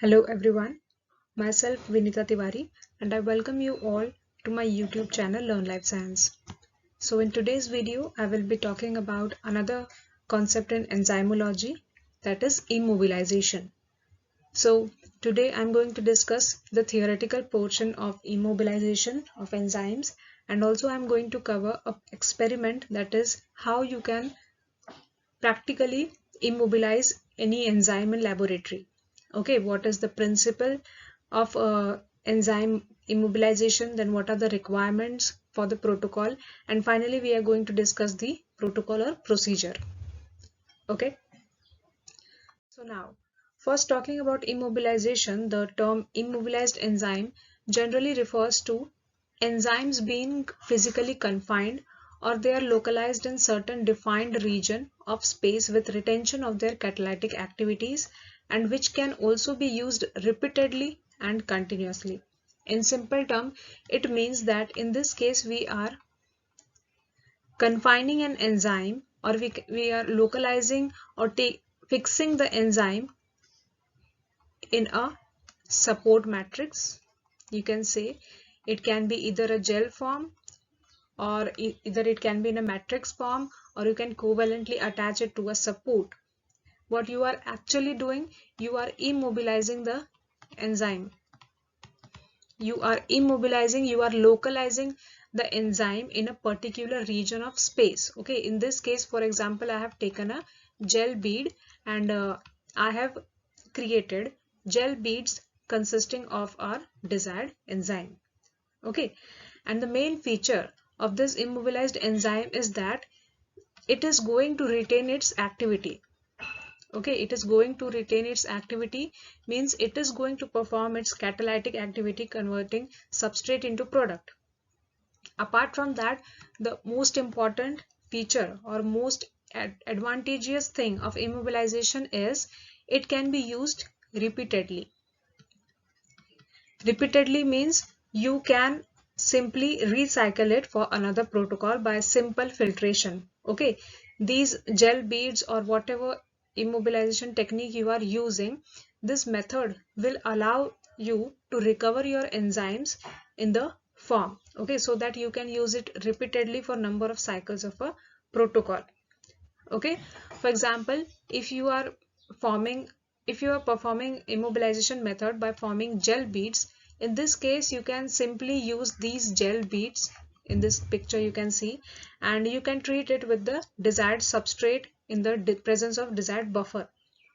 Hello everyone, myself Vinita Tiwari and I welcome you all to my YouTube channel Learn Life Science. So in today's video I will be talking about another concept in enzymology, that is immobilization. So today I'm going to discuss the theoretical portion of immobilization of enzymes, and also I'm going to cover an experiment, that is how you can practically immobilize any enzyme in laboratory. Okay, what is the principle of enzyme immobilization, then what are the requirements for the protocol, and finally we are going to discuss the protocol or procedure. Okay, so now first talking about immobilization, the term immobilized enzyme generally refers to enzymes being physically confined, or they are localized in certain defined region of space with retention of their catalytic activities, and which can also be used repeatedly and continuously. In simple term, it means that in this case we are confining an enzyme, or we are localizing or fixing the enzyme in a support matrix. You can say it can be either a gel form, or either it can be in a matrix form, or you can covalently attach it to a support. What you are actually doing, you are immobilizing the enzyme. You are immobilizing, you are localizing the enzyme in a particular region of space. Okay, in this case, for example, I have taken a gel bead and I have created gel beads consisting of our desired enzyme. Okay, and the main feature of this immobilized enzyme is that it is going to retain its activity. Okay, it is going to retain its activity means it is going to perform its catalytic activity, converting substrate into product. Apart from that, the most important feature or most advantageous thing of immobilization is it can be used repeatedly. Repeatedly means you can simply recycle it for another protocol by simple filtration. Okay, these gel beads or whatever immobilization technique you are using, this method will allow you to recover your enzymes in the form. Okay, so that you can use it repeatedly for number of cycles of a protocol. Okay, for example, if you are performing immobilization method by forming gel beads, in this case you can simply use these gel beads in this picture you can see, and you can treat it with the desired substrate in the presence of desired buffer.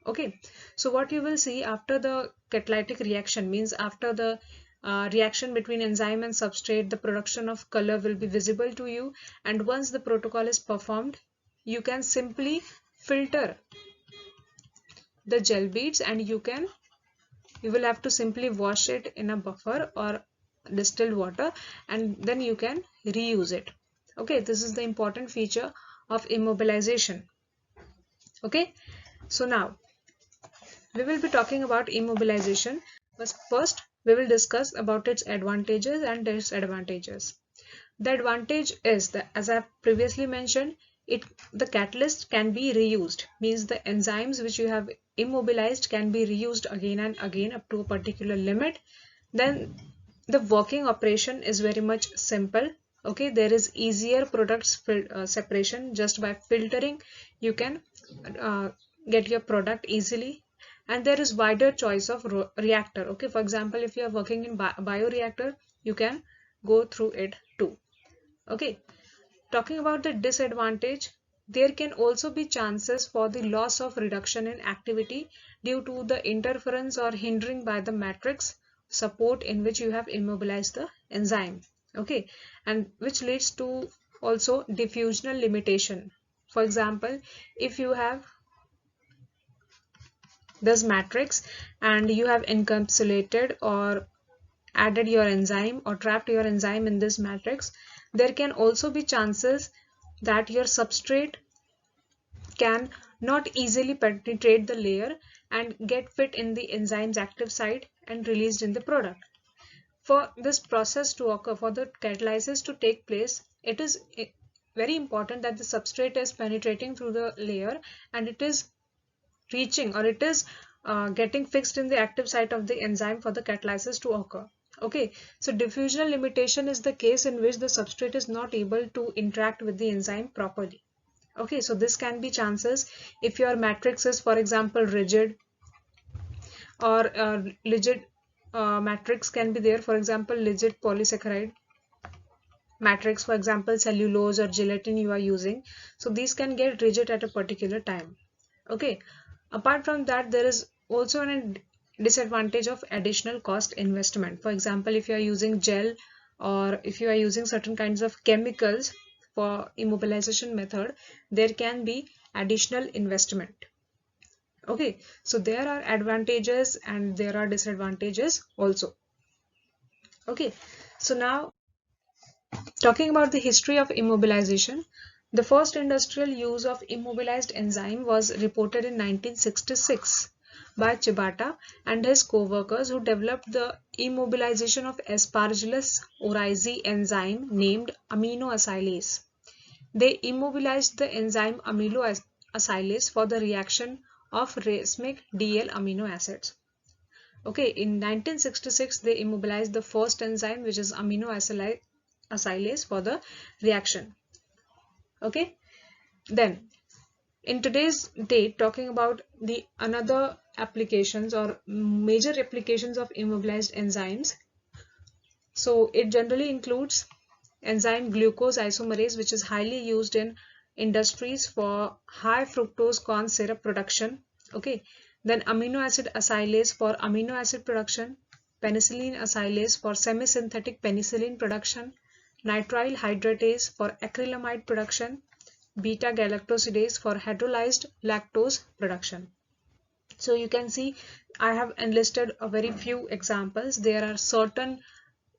Okay, so what you will see after the catalytic reaction, means after the reaction between enzyme and substrate, the production of color will be visible to you, and once the protocol is performed, you can simply filter the gel beads, and you will have to simply wash it in a buffer or distilled water, and then you can reuse it. Okay, this is the important feature of immobilization. Okay, so now we will be talking about immobilization, but first we will discuss about its advantages and disadvantages. The advantage is that, as I have previously mentioned, the catalyst can be reused, means the enzymes which you have immobilized can be reused again and again up to a particular limit. Then the working operation is very much simple. Okay, there is easier products separation. Just by filtering you can get your product easily, and there is wider choice of reactor. Okay, for example, if you are working in bioreactor, you can go through it too. Okay, talking about the disadvantage, there can also be chances for the loss of reduction in activity due to the interference or hindering by the matrix support in which you have immobilized the enzyme. Okay, and which leads to also diffusional limitation. For example, if you have this matrix and you have encapsulated or added your enzyme or trapped your enzyme in this matrix, there can also be chances that your substrate can not easily penetrate the layer and get fit in the enzyme's active site and released in the product. For this process to occur, for the catalysis to take place, it is very important that the substrate is penetrating through the layer and it is reaching, or it is getting fixed in the active site of the enzyme for the catalysis to occur. Okay, so diffusional limitation is the case in which the substrate is not able to interact with the enzyme properly. Okay, so this can be chances if your matrix is, for example, rigid, or rigid matrix can be there, for example, rigid polysaccharide matrix, for example, cellulose or gelatin you are using. So these can get rigid at a particular time. Okay, apart from that, there is also a disadvantage of additional cost investment. For example, if you are using gel, or if you are using certain kinds of chemicals for immobilization method, there can be additional investment. Okay, so there are advantages and there are disadvantages also. Okay, so now talking about the history of immobilization, the first industrial use of immobilized enzyme was reported in 1966 by Chibata and his co-workers, who developed the immobilization of Aspergillus oryzae enzyme named aminoacylase. They immobilized the enzyme aminoacylase for the reaction of racemic DL amino acids. Okay, in 1966 they immobilized the first enzyme, which is aminoacylase, for the reaction. Okay, then in today's date, talking about the another applications or major applications of immobilized enzymes. So it generally includes enzyme glucose isomerase, which is highly used in industries for high fructose corn syrup production. Okay, then amino acid acylase for amino acid production, penicillin acylase for semi-synthetic penicillin production, nitrile hydratase for acrylamide production, beta galactosidase for hydrolyzed lactose production. So you can see I have enlisted a very few examples. There are certain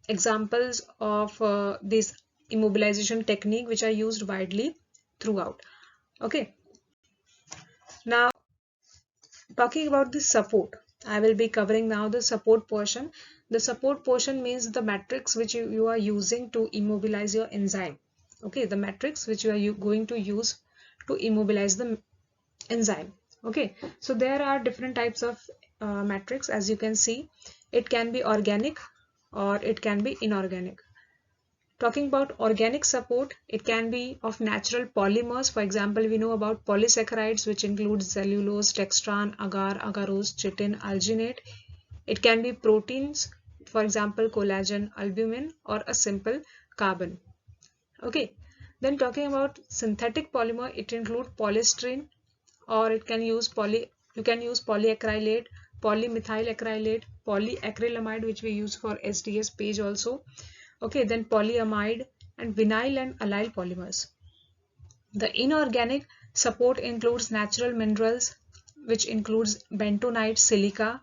examples of this immobilization technique which are used widely throughout. Okay, now talking about the support, I will be covering now the support portion. The support portion means the matrix which you are using to immobilize your enzyme. Okay, the matrix which you are going to use to immobilize the enzyme. Okay, so there are different types of matrix. As you can see, it can be organic or it can be inorganic. Talking about organic support, it can be of natural polymers. For example, we know about polysaccharides, which includes cellulose, dextran, agar, agarose, chitin, alginate. It can be proteins, for example, collagen, albumin, or a simple carbon. Okay, then talking about synthetic polymer, it includes polystyrene, or it can use you can use polyacrylate, polymethyl acrylate, polyacrylamide, which we use for SDS page also. Okay, then polyamide and vinyl and allyl polymers. The inorganic support includes natural minerals, which includes bentonite, silica,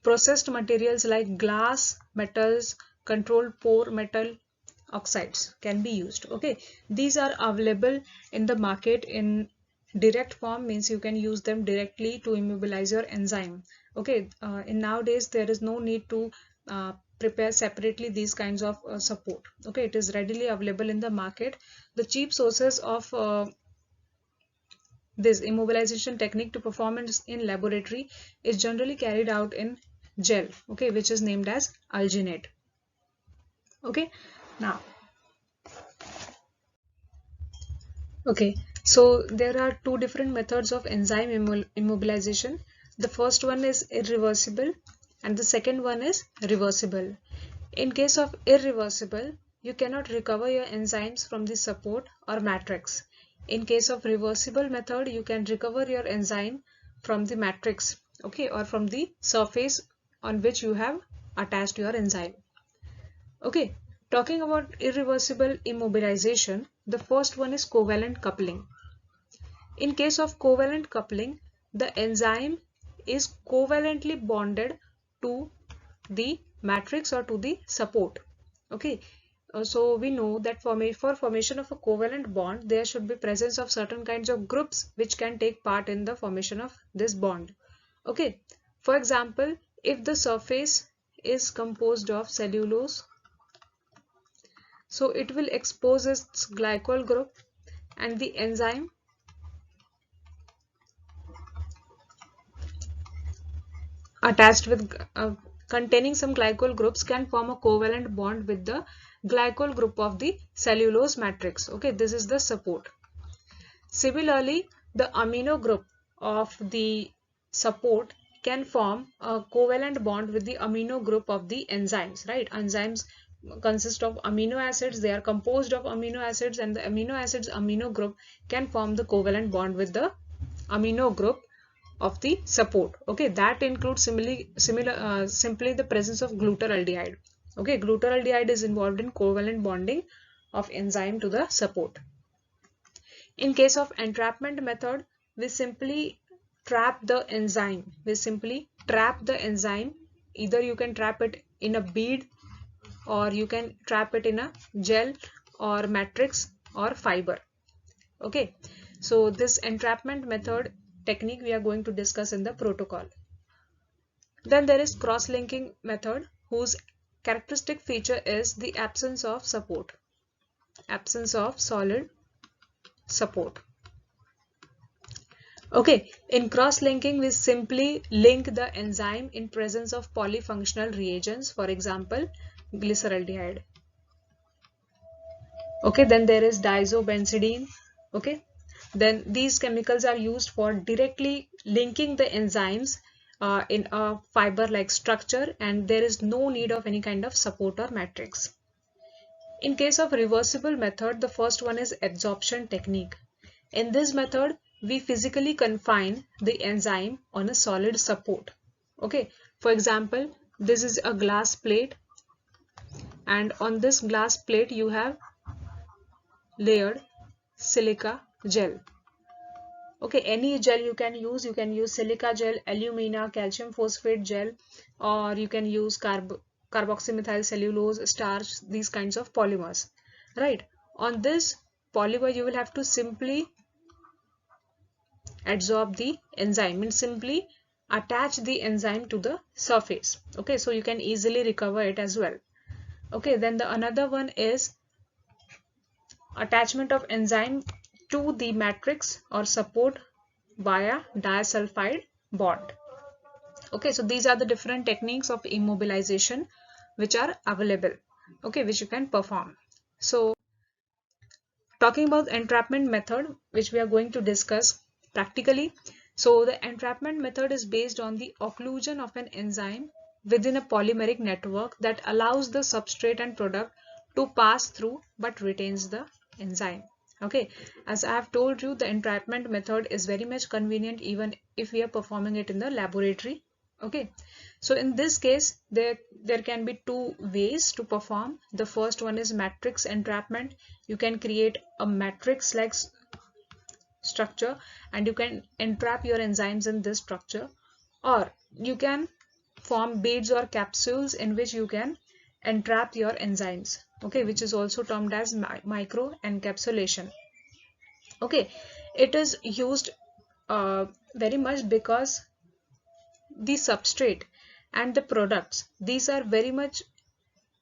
processed materials like glass, metals, controlled pore metal oxides can be used. Okay, these are available in the market in direct form, means you can use them directly to immobilize your enzyme. Okay, in nowadays there is no need to prepare separately these kinds of support. Okay, it is readily available in the market. The cheap sources of this immobilization technique to performance in laboratory is generally carried out in gel, okay, which is named as alginate. Okay, now okay, so there are two different methods of enzyme immobilization. The first one is irreversible and the second one is reversible. In case of irreversible, you cannot recover your enzymes from the support or matrix. In case of reversible method, you can recover your enzyme from the matrix, okay, or from the surface on which you have attached your enzyme. Okay, talking about irreversible immobilization, the first one is covalent coupling. In case of covalent coupling, the enzyme is covalently bonded to the matrix or to the support. Okay, so we know that for formation of a covalent bond, there should be presence of certain kinds of groups which can take part in the formation of this bond. Okay, for example, if the surface is composed of cellulose, so it will expose its glycol group, and the enzyme attached with containing some glycol groups can form a covalent bond with the glycol group of the cellulose matrix. Okay, this is the support. Similarly, the amino group of the support can form a covalent bond with the amino group of the enzymes, right? Enzymes consist of amino acids, they are composed of amino acids, and the amino acids amino group can form the covalent bond with the amino group of the support. Okay, that includes simply the presence of glutaraldehyde. Okay, glutaraldehyde is involved in covalent bonding of enzyme to the support. In case of entrapment method, we simply trap the enzyme. Either you can trap it in a bead, or you can trap it in a gel or matrix or fiber. Okay, so this entrapment method technique we are going to discuss in the protocol. Then there is cross-linking method, whose characteristic feature is the absence of support, absence of solid support. Okay, in cross-linking we simply link the enzyme in presence of polyfunctional reagents, for example glyceraldehyde. Okay, then there is diazobenzidine. Okay, then these chemicals are used for directly linking the enzymes in a fiber-like structure, and there is no need of any kind of support or matrix. In case of reversible method, the first one is adsorption technique. In this method, we physically confine the enzyme on a solid support. Okay, for example, this is a glass plate, and on this glass plate you have layered silica gel. Okay, any gel you can use silica gel, alumina, calcium phosphate gel, or you can use carboxymethyl cellulose, starch, these kinds of polymers, right? On this polymer you will have to simply adsorb the enzyme and simply attach the enzyme to the surface. Okay, so you can easily recover it as well. Okay, then the another one is attachment of enzyme to the matrix or support via disulfide bond. Okay, so these are the different techniques of immobilization which are available, okay, which you can perform. So talking about entrapment method, which we are going to discuss practically. So the entrapment method is based on the occlusion of an enzyme within a polymeric network that allows the substrate and product to pass through but retains the enzyme. Okay, as I have told you, the entrapment method is very much convenient even if we are performing it in the laboratory. Okay, so in this case there can be two ways to perform. The first one is matrix entrapment. You can create a matrix like structure and you can entrap your enzymes in this structure, or you can form beads or capsules in which you can entrap your enzymes, okay, which is also termed as micro encapsulation. Okay, it is used very much because the substrate and the products, these are very much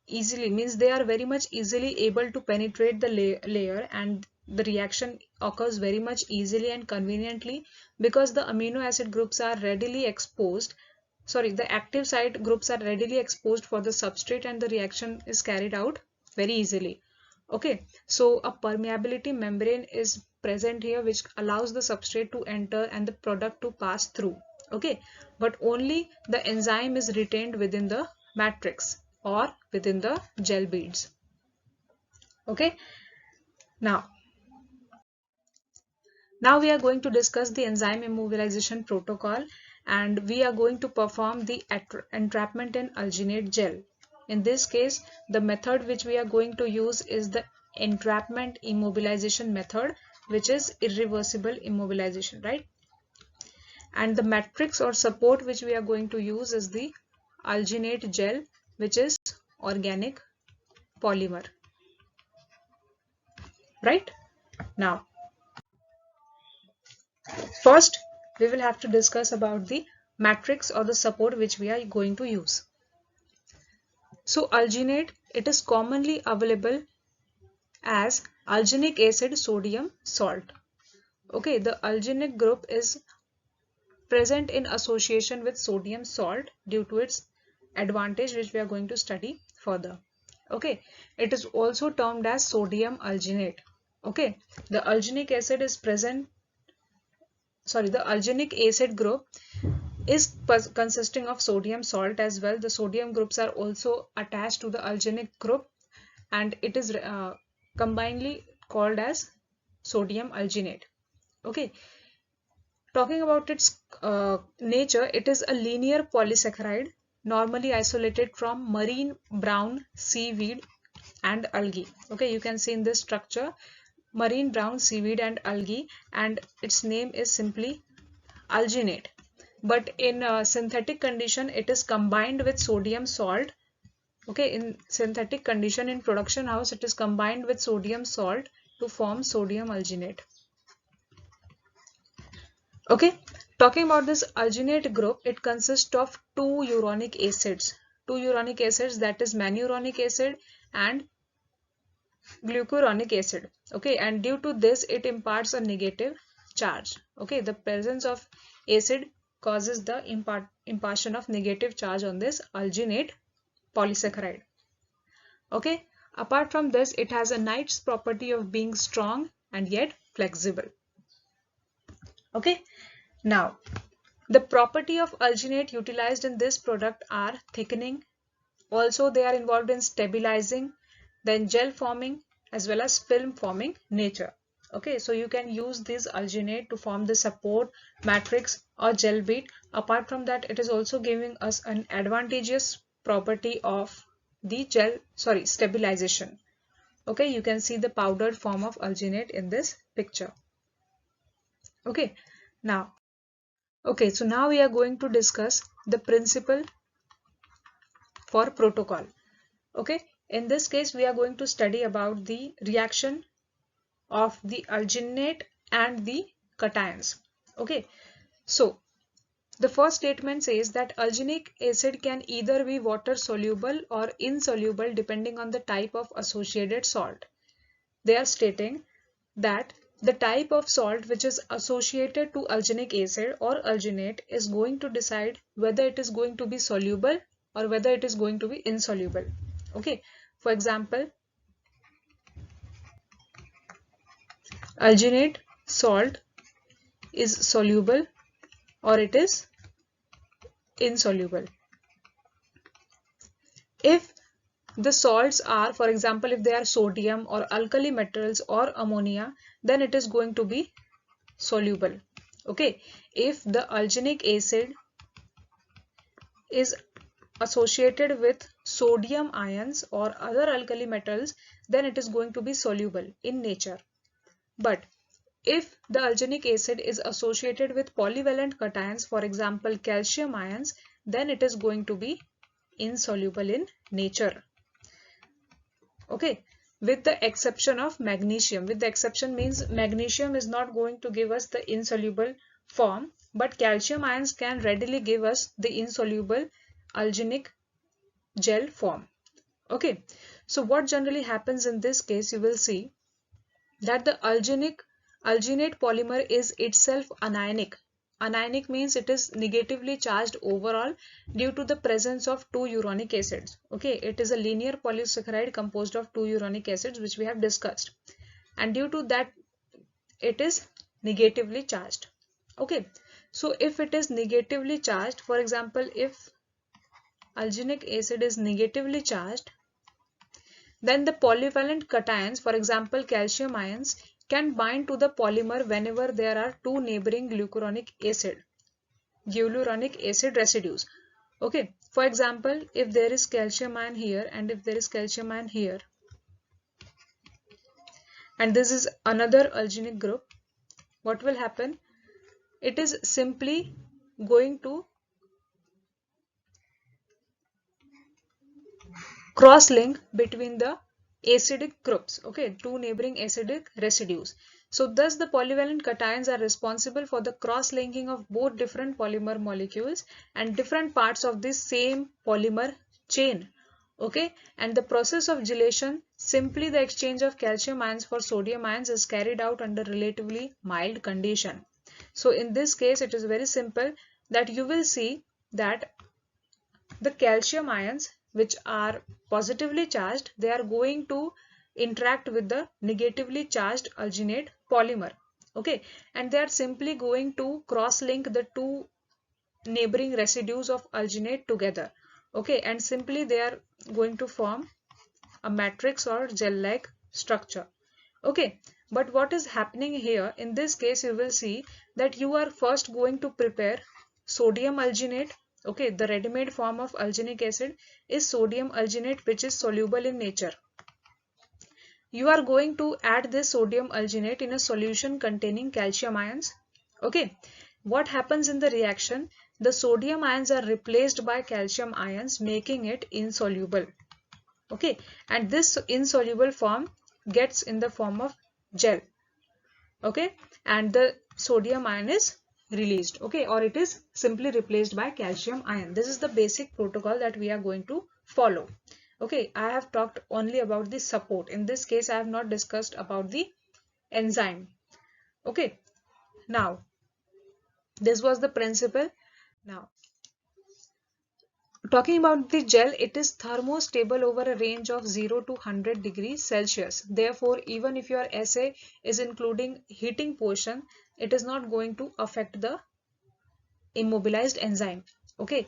they are very much easily able to penetrate the layer, and the reaction occurs very much easily and conveniently because the amino acid groups are readily exposed, the active site groups are readily exposed for the substrate, and the reaction is carried out very easily. Okay, so a permeability membrane is present here which allows the substrate to enter and the product to pass through. Okay, but only the enzyme is retained within the matrix or within the gel beads. Okay, now we are going to discuss the enzyme immobilization protocol, and we are going to perform the entrapment in alginate gel. In this case, the method which we are going to use is the entrapment immobilization method, which is irreversible immobilization, right? And the matrix or support which we are going to use is the alginate gel, which is organic polymer, right? Now first we will have to discuss about the matrix or the support which we are going to use. So alginate, it is commonly available as alginic acid sodium salt. Okay, the alginic group is present in association with sodium salt due to its advantage, which we are going to study further. Okay, it is also termed as sodium alginate. Okay, the alginic acid is present, the alginic acid group is consisting of sodium salt as well. The sodium groups are also attached to the alginic group, and it is combinedly called as sodium alginate. Okay, talking about its nature, it is a linear polysaccharide normally isolated from marine brown seaweed and algae. Okay, you can see in this structure marine brown seaweed and algae, and its name is simply alginate. But in synthetic condition, it is combined with sodium salt. Okay, in synthetic condition in production house, it is combined with sodium salt to form sodium alginate. Okay, talking about this alginate group, it consists of two uronic acids. Two uronic acids, that is mannuronic acid and glucuronic acid. Okay, and due to this, it imparts a negative charge. Okay, the presence of acid causes the impartation of negative charge on this alginate polysaccharide. Okay, apart from this, it has a nice property of being strong and yet flexible. Okay, now the property of alginate utilized in this product are thickening. Also, they are involved in stabilizing, then gel forming as well as film forming nature. Okay, so you can use this alginate to form the support, matrix or gel bead. Apart from that, it is also giving us an advantageous property of the stabilization. Okay, you can see the powdered form of alginate in this picture. Okay, so now we are going to discuss the principle for protocol. Okay, in this case we are going to study about the reaction of the alginate and the cations. Okay, so the first statement says that alginic acid can either be water soluble or insoluble depending on the type of associated salt. They are stating that the type of salt which is associated to alginic acid or alginate is going to decide whether it is going to be soluble or whether it is going to be insoluble. Okay, for example, alginate salt is soluble or it is insoluble. If the salts are, for example, if they are sodium or alkali metals or ammonia, then it is going to be soluble. Okay, if the alginic acid is associated with sodium ions or other alkali metals, then it is going to be soluble in nature. But if the alginic acid is associated with polyvalent cations, for example calcium ions, then it is going to be insoluble in nature. Okay, with the exception of magnesium. With the exception means magnesium is not going to give us the insoluble form, but calcium ions can readily give us the insoluble alginic gel form. Okay, so what generally happens in this case, you will see that the alginate polymer is itself anionic. Anionic means it is negatively charged overall due to the presence of two uronic acids. Okay, it is a linear polysaccharide composed of two uronic acids, which we have discussed, and due to that it is negatively charged. Okay, so if it is negatively charged, for example, if alginic acid is negatively charged, then the polyvalent cations, for example calcium ions, can bind to the polymer whenever there are two neighboring glucuronic acid residues. Okay, for example, if there is calcium ion here and if there is calcium ion here, and this is another alginic group, what will happen? It is simply going to cross-link between the acidic groups, okay, two neighboring acidic residues. So thus the polyvalent cations are responsible for the cross-linking of both different polymer molecules and different parts of this same polymer chain. Okay, and the process of gelation, simply the exchange of calcium ions for sodium ions, is carried out under relatively mild condition. So in this case it is very simple, that you will see that the calcium ions which are positively charged, they are going to interact with the negatively charged alginate polymer. Okay, and they are simply going to cross link the two neighboring residues of alginate together. Okay, and simply they are going to form a matrix or gel like structure. Okay, but what is happening here in this case, you will see that you are first going to prepare sodium alginate. Okay, the ready-made form of alginic acid is sodium alginate, which is soluble in nature. You are going to add this sodium alginate in a solution containing calcium ions. Okay, what happens in the reaction? The sodium ions are replaced by calcium ions, making it insoluble. Okay, and this insoluble form gets in the form of gel. Okay, and the sodium ion is released. Okay, or it is simply replaced by calcium ion. This is the basic protocol that we are going to follow. Okay, I have talked only about the support. In this case, I have not discussed about the enzyme. Okay, now this was the principle. Now talking about the gel, it is thermostable over a range of 0 to 100 degrees Celsius. Therefore, even if your assay is including heating portion, it is not going to affect the immobilized enzyme. Okay,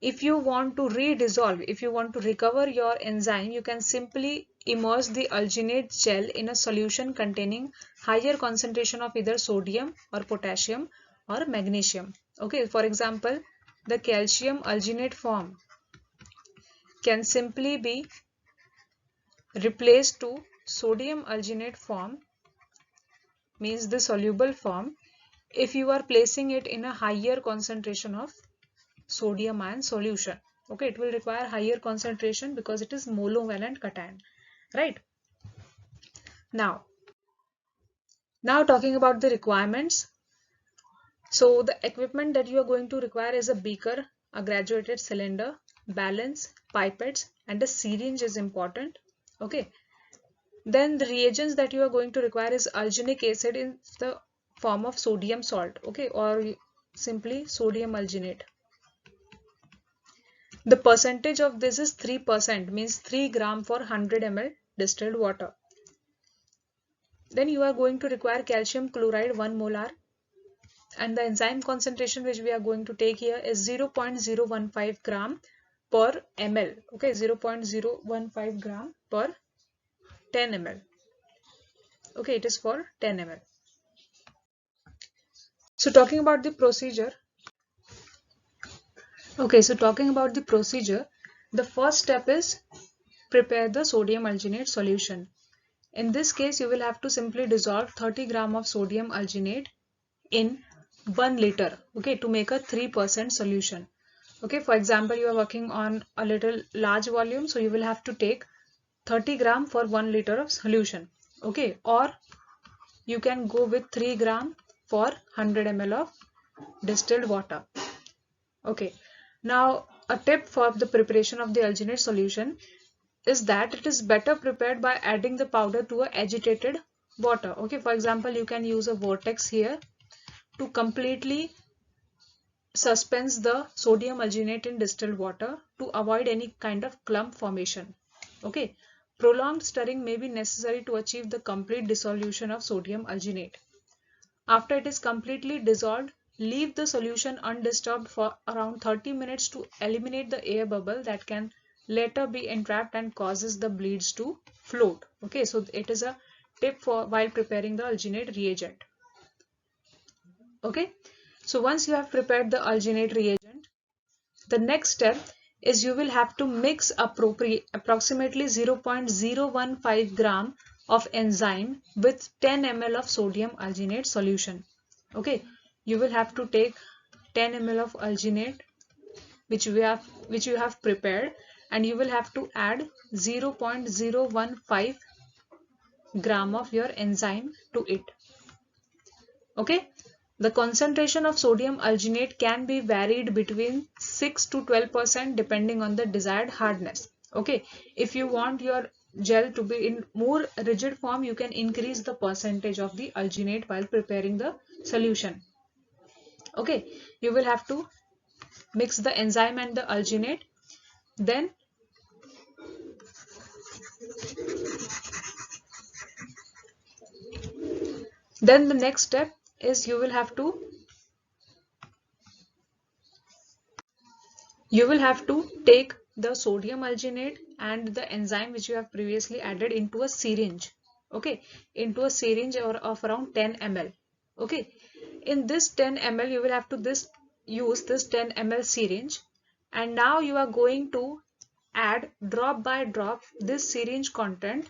if you want to redissolve, if you want to recover your enzyme, you can simply immerse the alginate gel in a solution containing higher concentration of either sodium or potassium or magnesium. Okay, for example, the calcium alginate form can simply be replaced to sodium alginate form, means the soluble form, if you are placing it in a higher concentration of sodium ion solution. Okay, it will require higher concentration because it is monovalent cation, right? Now talking about the requirements. So the equipment that you are going to require is a beaker, a graduated cylinder, balance, pipettes, and a syringe is important. Okay, then the reagents that you are going to require is alginic acid in the form of sodium salt, okay, or simply sodium alginate. The percentage of this is 3%, means 3 gram for 100 ml distilled water. Then you are going to require calcium chloride 1 molar, and the enzyme concentration which we are going to take here is 0.015 gram per ml. Okay, 0.015 gram per 10 ml. Okay, it is for 10 ml. So talking about the procedure. Okay, so talking about the procedure, the first step is prepare the sodium alginate solution. In this case, you will have to simply dissolve 30 gram of sodium alginate in 1 liter, okay, to make a 3% solution. Okay, for example, you are working on a little large volume, so you will have to take 30 gram for 1 liter of solution. Okay, or you can go with 3 gram for 100 ml of distilled water. Okay, now a tip for the preparation of the alginate solution is that it is better prepared by adding the powder to a agitated water. Okay, for example, you can use a vortex here to completely suspends the sodium alginate in distilled water to avoid any kind of clump formation. Okay, prolonged stirring may be necessary to achieve the complete dissolution of sodium alginate. After it is completely dissolved, leave the solution undisturbed for around 30 minutes to eliminate the air bubble that can later be entrapped and causes the bleeds to float. Okay, so it is a tip for while preparing the alginate reagent. Okay, so once you have prepared the alginate reagent, the next step is you will have to mix approximately 0.015 gram of enzyme with 10 ml of sodium alginate solution. Okay, you will have to take 10 ml of alginate which you have prepared, and you will have to add 0.015 gram of your enzyme to it. Okay, the concentration of sodium alginate can be varied between 6 to 12% depending on the desired hardness. Okay, if you want your gel to be in more rigid form, you can increase the percentage of the alginate while preparing the solution. Okay, you will have to mix the enzyme and the alginate. Then the next step is you will have to take the sodium alginate and the enzyme which you have previously added into a syringe. Okay, into a syringe or of around 10 ml. Okay, in this 10 ml you will have to use this 10 ml syringe, and now you are going to add drop by drop this syringe content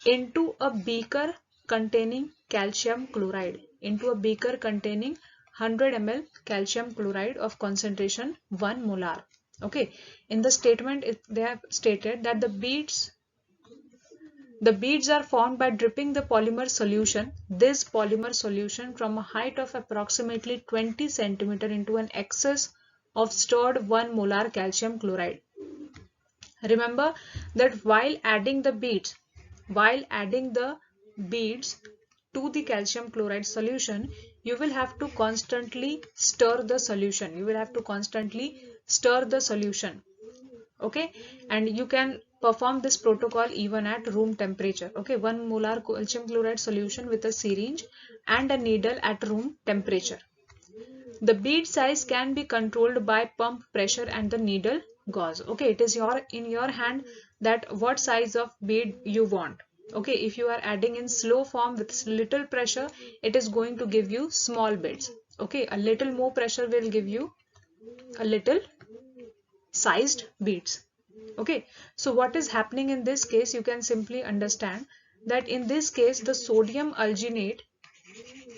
into a beaker containing calcium chloride, into a beaker containing 100 ml calcium chloride of concentration 1 molar. Okay, in the statement they have stated that the beads are formed by dripping the polymer solution, this polymer solution, from a height of approximately 20 centimeter into an excess of stored 1 molar calcium chloride. Remember that while adding the beads to the calcium chloride solution, you will have to constantly stir the solution. Okay, and you can perform this protocol even at room temperature. Okay, 1 molar calcium chloride solution with a syringe and a needle at room temperature. The bead size can be controlled by pump pressure and the needle gauge. Okay, it is in your hand that what size of bead you want. Okay, if you are adding in slow form with little pressure, it is going to give you small beads. Okay, a little more pressure will give you a little sized beads. Okay, so what is happening in this case, you can simply understand that in this case the sodium alginate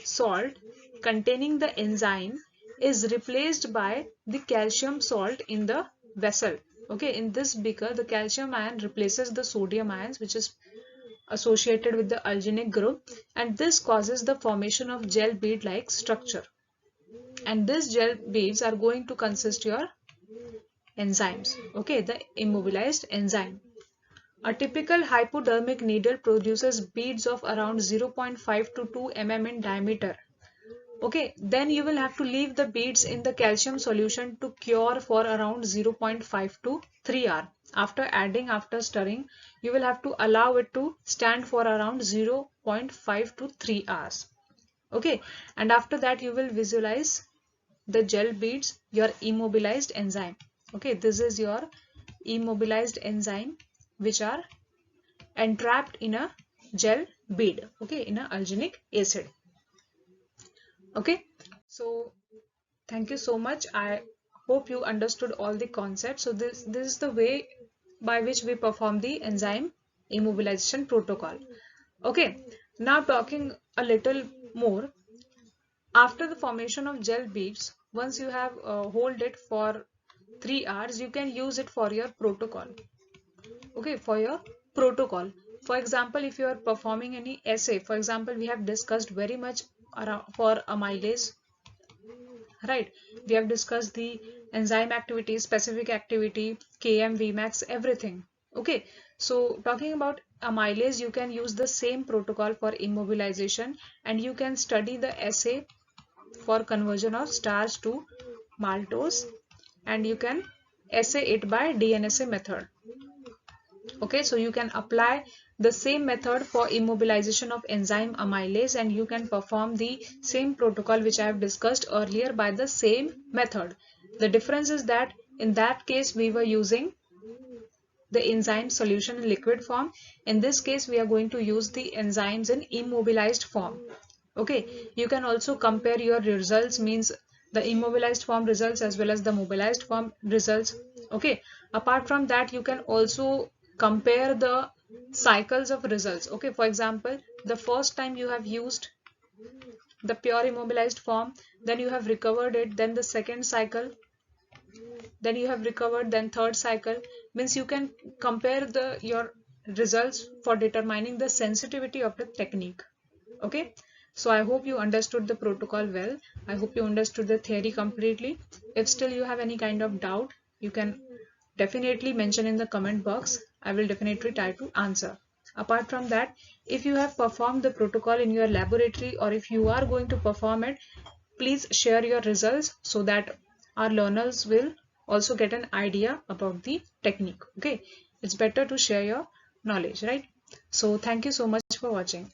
salt containing the enzyme is replaced by the calcium salt in the vessel. Okay, in this beaker the calcium ion replaces the sodium ions which is associated with the alginic group, and this causes the formation of gel bead like structure, and these gel beads are going to consist your enzymes. Okay, the immobilized enzyme. A typical hypodermic needle produces beads of around 0.5 to 2 mm in diameter. Okay, then you will have to leave the beads in the calcium solution to cure for around 0.5 to 3 hours. After stirring, you will have to allow it to stand for around 0.5 to 3 hours. Okay, and after that you will visualize the gel beads, your immobilized enzyme. Okay, this is your immobilized enzyme which are entrapped in a gel bead. Okay, in a alginic acid. Okay, so thank you so much. I hope you understood all the concepts. So this is the way by which we perform the enzyme immobilization protocol. Okay, now talking a little more. After the formation of gel beads, once you have hold it for 3 hours, you can use it for your protocol. Okay, for your protocol. For example, if you are performing any assay, for example, we have discussed very much around for amylase, right? We have discussed the enzyme activity, specific activity, Km, Vmax, everything. Okay, so talking about amylase, you can use the same protocol for immobilization, and you can study the assay for conversion of starch to maltose, and you can assay it by DNSA method. Okay, so you can apply the same method for immobilization of enzyme amylase, and you can perform the same protocol which I have discussed earlier by the same method. The difference is that in that case we were using the enzyme solution in liquid form. In this case we are going to use the enzymes in immobilized form. Okay, you can also compare your results, means the immobilized form results as well as the mobilized form results. Okay, apart from that you can also compare the cycles of results. Okay, for example, the first time you have used the pure immobilized form, then you have recovered it, then the second cycle, then you have recovered, then third cycle, means you can compare your results for determining the sensitivity of the technique. Okay, so I hope you understood the protocol well. I hope you understood the theory completely. If still you have any kind of doubt, you can definitely mention in the comment box. I will definitely try to answer. Apart from that, if you have performed the protocol in your laboratory, or if you are going to perform it, please share your results so that our learners will also get an idea about the technique. Okay, it's better to share your knowledge, right? So thank you so much for watching.